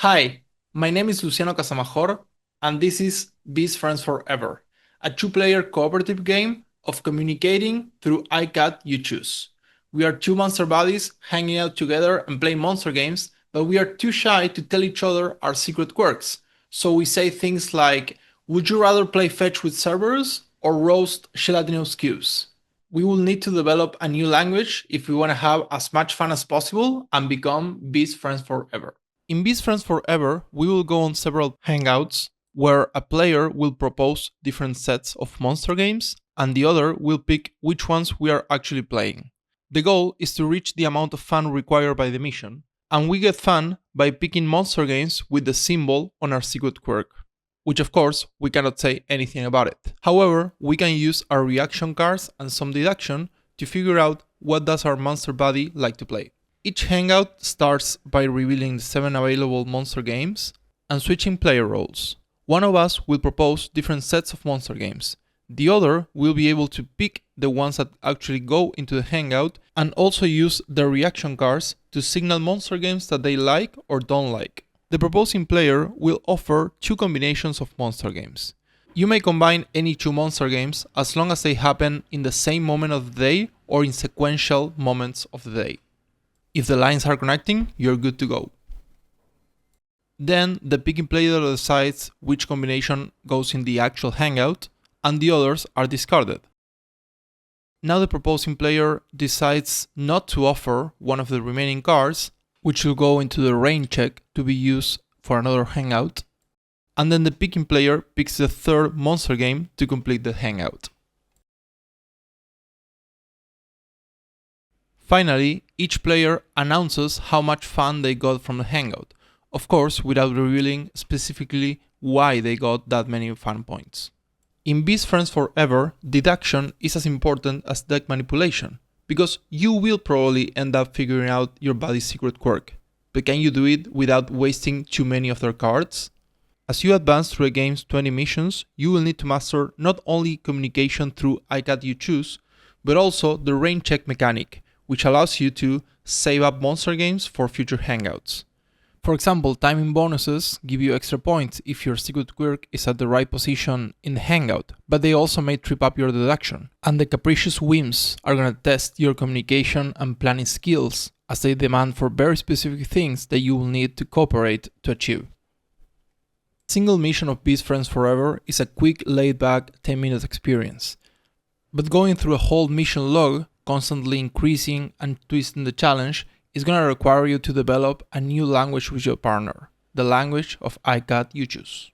Hi, my name is Luciano Casamajor, and this is Best Friends Forever, a two-player cooperative game of communicating through iCat You Choose. We are two monster buddies hanging out together and playing monster games, but we are too shy to tell each other our secret quirks. So we say things like, would you rather play fetch with Cerberus or roast gelatinous cubes? We will need to develop a new language if we want to have as much fun as possible and become best friends forever. In Best Friends Forever, we will go on several hangouts where a player will propose different sets of monster games and the other will pick which ones we are actually playing. The goal is to reach the amount of fun required by the mission, and we get fun by picking monster games with the symbol on our secret quirk, which of course we cannot say anything about it. However, we can use our reaction cards and some deduction to figure out what does our monster buddy like to play. Each hangout starts by revealing the 7 available monster games and switching player roles. One of us will propose different sets of monster games. The other will be able to pick the ones that actually go into the hangout and also use their reaction cards to signal monster games that they like or don't like. The proposing player will offer two combinations of monster games. You may combine any two monster games as long as they happen in the same moment of the day or in sequential moments of the day. If the lines are connecting, you're good to go. Then the picking player decides which combination goes in the actual hangout and the others are discarded. Now the proposing player decides not to offer one of the remaining cards, which will go into the rain check to be used for another hangout, and then the picking player picks the third monster game to complete the hangout. Finally, each player announces how much fun they got from the hangout, of course without revealing specifically why they got that many fun points. In Best Friends Forever, deduction is as important as deck manipulation, because you will probably end up figuring out your buddy's secret quirk, but can you do it without wasting too many of their cards? As you advance through the game's 20 missions, you will need to master not only communication through iCat You Choose, but also the rain check mechanic, which allows you to save up monster games for future hangouts. For example, timing bonuses give you extra points if your secret quirk is at the right position in the hangout, but they also may trip up your deduction. And the capricious whims are gonna test your communication and planning skills, as they demand for very specific things that you will need to cooperate to achieve. A single mission of Best Friends Forever is a quick, laid-back 10-minute experience. But going through a whole mission log, constantly increasing and twisting the challenge, is going to require you to develop a new language with your partner, the language of iCat You Choose.